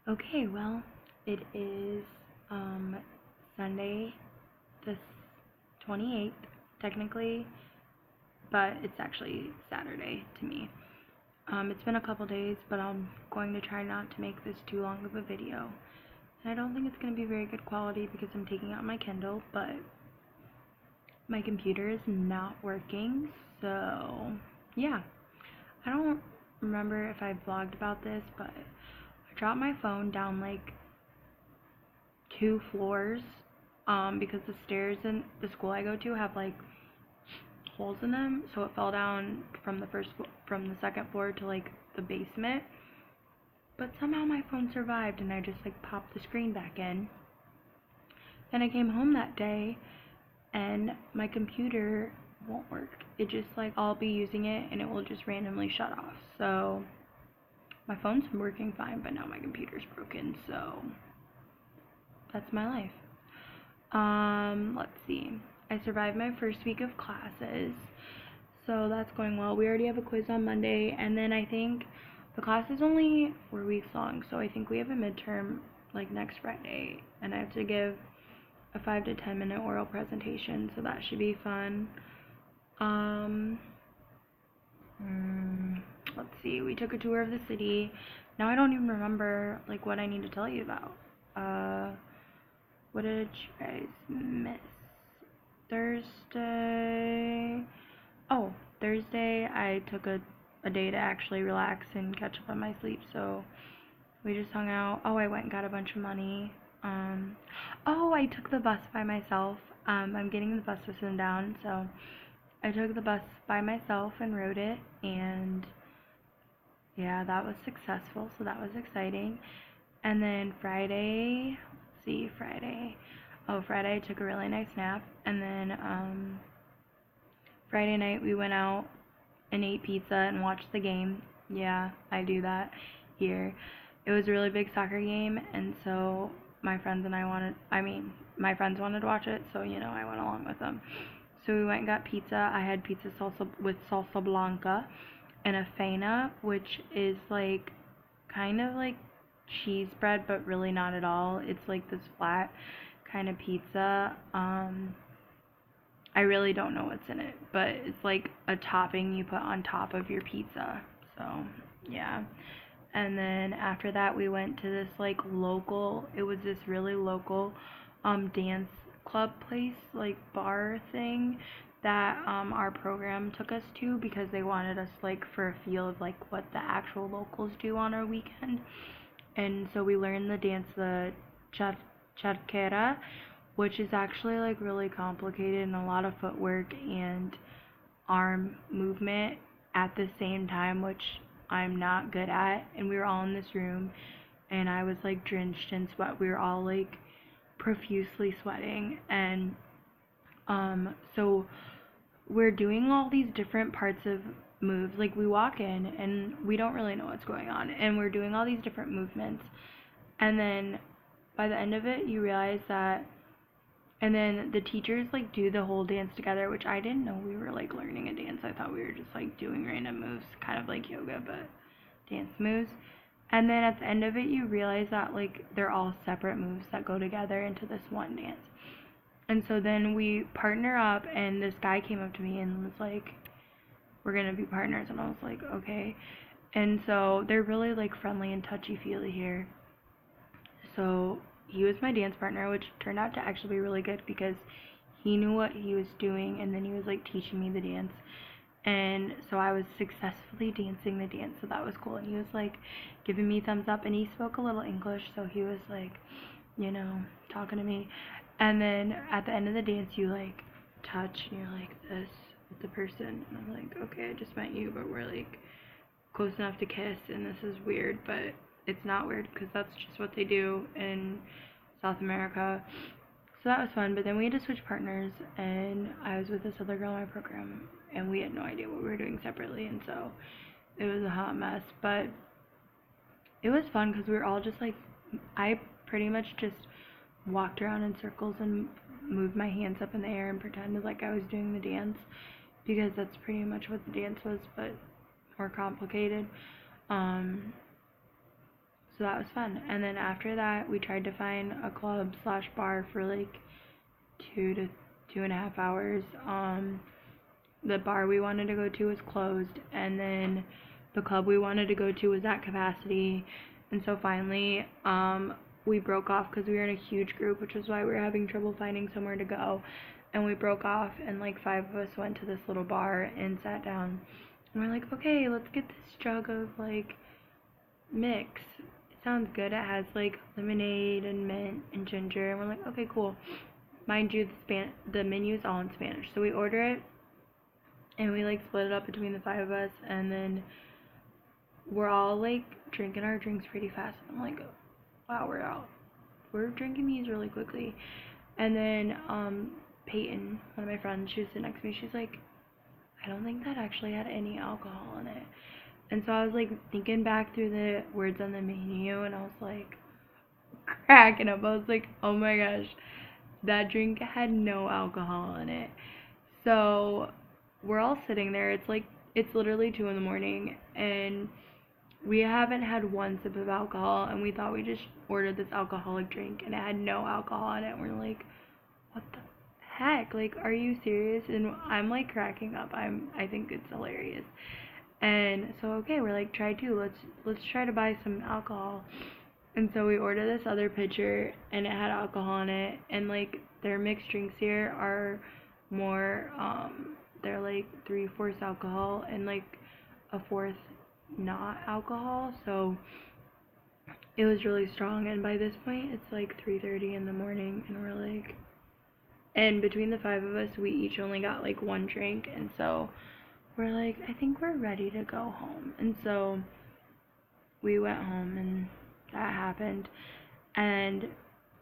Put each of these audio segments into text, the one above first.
Okay, well, it is Sunday the 28th, technically, but it's actually Saturday to me. It's been a couple days, but I'm going to try not to make this too long of a video. And I don't think it's going to be very good quality because I'm taking out my Kindle, but my computer is not working, so yeah. I don't remember if I vlogged about this, but I dropped my phone down like 2 floors because the stairs in the school I go to have like holes in them, so it fell down from the second floor to like the basement. But somehow my phone survived and I just like popped the screen back in. Then I came home that day and my computer won't work. It just like I'll be using it and it will just randomly shut off. So my phone's working fine, but now my computer's broken, so that's my life. Let's see. I survived my first week of classes, so that's going well. We already have a quiz on Monday, and then I think the class is only 4 weeks long, so I think we have a midterm like next Friday, and I have to give a 5 to 10 minute oral presentation, so that should be fun. Let's see. We took a tour of the city. Now I don't even remember like what I need to tell you about. What did you guys miss? Thursday. Oh, Thursday I took a day to actually relax and catch up on my sleep, so we just hung out. Oh, I went and got a bunch of money. Oh, I took the bus by myself. I'm getting the bus system down, so I took the bus by myself and rode it, and yeah, that was successful, so that was exciting. And then Friday, let's see, Friday I took a really nice nap, and then Friday night we went out and ate pizza and watched the game. Yeah, I do that here. It was a really big soccer game, and so my friends wanted to watch it, so I went along with them. So we went and got pizza. I had pizza salsa with salsa blanca and a faina, which is like kind of like cheese bread, but really not at all. It's like this flat kind of pizza. I really don't know what's in it, but it's like a topping you put on top of your pizza. So yeah. And then after that we went to this like local, it was this really local dance club place, like bar thing that our program took us to because they wanted us like for a feel of like what the actual locals do on our weekend. And so we learned the dance, the charquera, which is actually like really complicated and a lot of footwork and arm movement at the same time, which I'm not good at. And we were all in this room and I was like drenched in sweat. We were all like profusely sweating, and so we're doing all these different parts of moves. Like we walk in and we don't really know what's going on, and we're doing all these different movements, and then by the end of it you realize that, and then the teachers like do the whole dance together, which I didn't know we were like learning a dance. I thought we were just like doing random moves, kind of like yoga but dance moves. And then at the end of it you realize that like they're all separate moves that go together into this one dance. And so then we partner up, and this guy came up to me and was like, we're gonna be partners, and I was like, okay. And so they're really like friendly and touchy-feely here. So he was my dance partner, which turned out to actually be really good because he knew what he was doing, and then he was like teaching me the dance. And so I was successfully dancing the dance, so that was cool. And he was like giving me thumbs up, and he spoke a little English, so he was like, talking to me. And then at the end of the dance you like touch and you're like this with the person, and I'm like, okay, I just met you, but we're like close enough to kiss, and this is weird, but it's not weird because that's just what they do in South America. So that was fun. But then we had to switch partners, and I was with this other girl in my program, and we had no idea what we were doing separately, and so it was a hot mess. But it was fun because we were all just like, I pretty much just walked around in circles and moved my hands up in the air and pretended like I was doing the dance, because that's pretty much what the dance was, but more complicated. So So that was fun. And then after that, we tried to find a club slash bar for like 2 to 2.5 hours. The bar we wanted to go to was closed, and then the club we wanted to go to was at capacity. And so finally, we broke off because we were in a huge group, which is why we were having trouble finding somewhere to go. And we broke off, and like 5 of us went to this little bar and sat down. And we're like, okay, let's get this jug of like mix. It sounds good. It has like lemonade and mint and ginger. And we're like, okay, cool. Mind you, the menu is all in Spanish. So we order it, and we like split it up between the 5 of us, and then we're all like drinking our drinks pretty fast. I'm like, wow, we're drinking these really quickly. And then Peyton, one of my friends, she was sitting next to me, she's like, I don't think that actually had any alcohol in it. And so I was like thinking back through the words on the menu, and I was like cracking up. I was like, oh my gosh, that drink had no alcohol in it. So we're all sitting there. It's literally 2 in the morning, and we haven't had one sip of alcohol, and we thought we just ordered this alcoholic drink, and it had no alcohol in it. And we're like, what the heck? Like, are you serious? And I'm like cracking up. I think it's hilarious. And so okay, we're like, try to let's try to buy some alcohol. And so we ordered this other pitcher, and it had alcohol in it. And like their mixed drinks here are more they're like 3/4 alcohol and like a fourth not alcohol. So it was really strong. And by this point, it's like 3:30 in the morning, and we're like, and between the 5 of us, we each only got like one drink. And so we're like, I think we're ready to go home. And so we went home, and that happened. And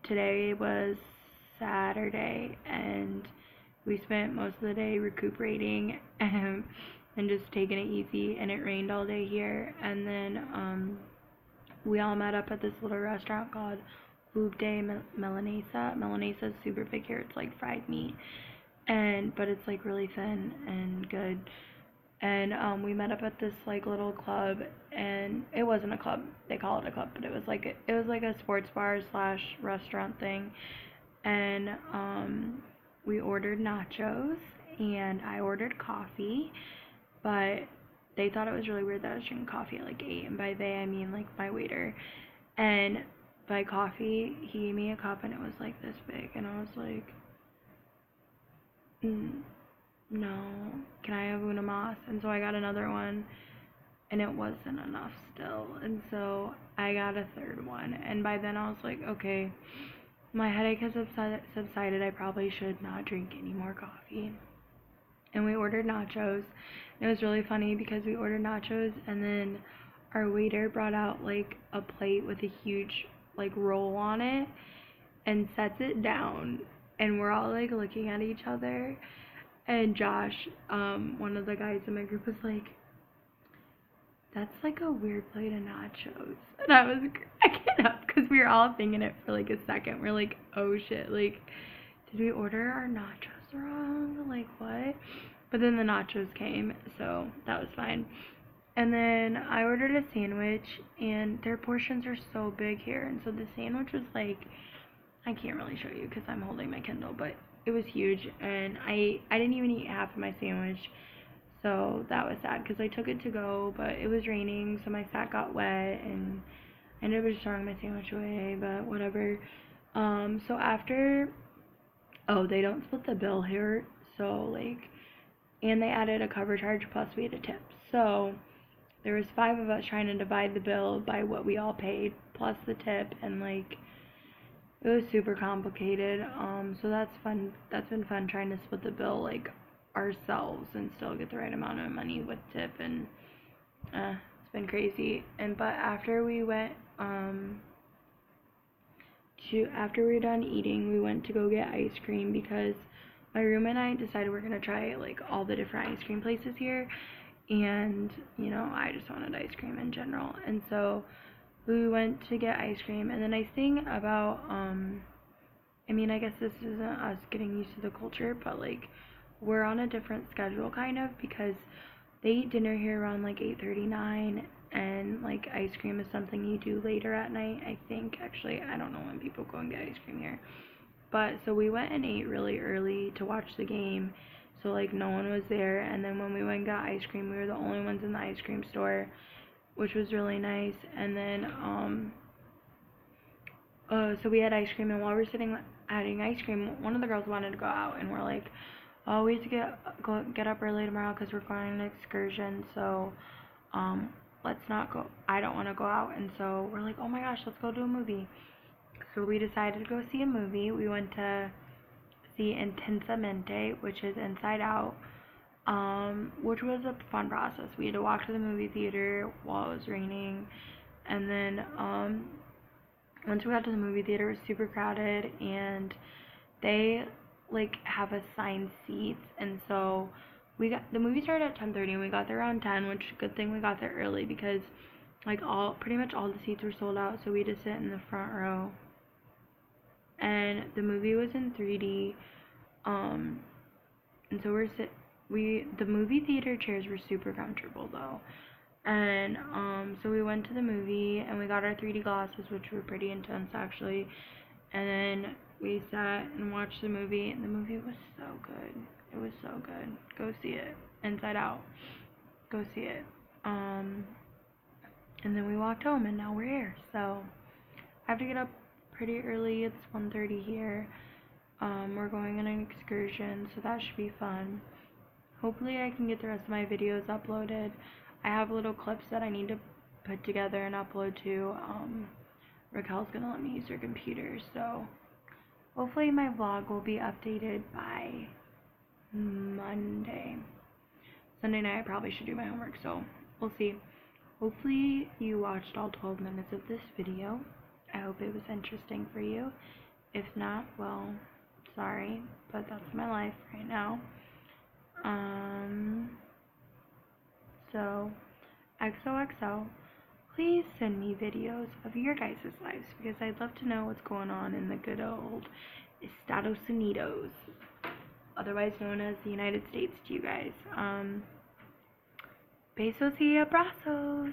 today was Saturday, and we spent most of the day recuperating and just taking it easy. And it rained all day here. And then we all met up at this little restaurant called Club de Milanesa. Milanesa is super big here. It's like fried meat, but it's like really thin and good. And we met up at this like little club, and it wasn't a club. They call it a club, but it was like a sports bar slash restaurant thing. And we ordered nachos, and I ordered coffee, but they thought it was really weird that I was drinking coffee at like 8, and by they I mean like my waiter. And by coffee, he gave me a cup, and it was like this big, and I was like, no, can I have una mas? And so I got another one, and it wasn't enough still, and so I got a third one. And by then I was like, okay, my headache has subsided. I probably should not drink any more coffee. And we ordered nachos. And it was really funny because we ordered nachos, and then our waiter brought out like a plate with a huge like roll on it and sets it down, and we're all like looking at each other. And Josh, one of the guys in my group, was like, that's like a weird plate of nachos. And I was cracking up because we were all thinking it for like a second. We're like, oh shit, like, did we order our nachos wrong? Like, what? But then the nachos came, so that was fine. And then I ordered a sandwich, and their portions are so big here. And so the sandwich was like, I can't really show you because I'm holding my Kindle, but it was huge. And I didn't even eat half of my sandwich. So that was sad because I took it to go, but it was raining, so my sack got wet, and I ended up just throwing my sandwich away, but whatever. So after, they don't split the bill here, so like, and they added a cover charge plus we had a tip. So there was 5 of us trying to divide the bill by what we all paid plus the tip, and like, it was super complicated. So that's fun. That's been fun trying to split the bill like ourselves and still get the right amount of money with tip, and it's been crazy. But after we went after we were done eating, we went to go get ice cream because my roommate and I decided we're gonna try like all the different ice cream places here, and I just wanted ice cream in general. And so we went to get ice cream. And the nice thing about I guess this isn't us getting used to the culture, but like, we're on a different schedule kind of, because they eat dinner here around like 8:39, and like ice cream is something you do later at night, I think. Actually, I don't know when people go and get ice cream here. But so we went and ate really early to watch the game. So like no one was there, and then when we went and got ice cream, we were the only ones in the ice cream store, which was really nice. And then so we had ice cream, and while we were sitting eating ice cream, one of the girls wanted to go out, and we're like, oh, we have to get up early tomorrow because we're going on an excursion. So let's not go. I don't want to go out, and so we're like, oh my gosh, let's go to a movie. So we decided to go see a movie. We went to see Intensamente, which is Inside Out, which was a fun process. We had to walk to the movie theater while it was raining, and then once we got to the movie theater, it was super crowded, and they like have assigned seats, and so the movie started at 10:30, and we got there around 10, which good thing we got there early because like pretty much all the seats were sold out, so we had to sit in the front row. And the movie was in 3D, and so the movie theater chairs were super comfortable though. And so we went to the movie and we got our 3D glasses, which were pretty intense actually. And then we sat and watched the movie, and the movie was so good. It was so good. Go see it. Inside Out. Go see it. And then we walked home, and now we're here. So I have to get up pretty early. It's 1:30 here. We're going on an excursion, so that should be fun. Hopefully I can get the rest of my videos uploaded. I have little clips that I need to put together and upload to. Raquel's gonna let me use her computer, so hopefully my vlog will be updated by Monday. Sunday night I probably should do my homework, so we'll see. Hopefully you watched all 12 minutes of this video. I hope it was interesting for you. If not, well, sorry, but that's my life right now. So XOXO, please send me videos of your guys' lives because I'd love to know what's going on in the good old Estados Unidos, otherwise known as the United States to you guys. Besos y abrazos.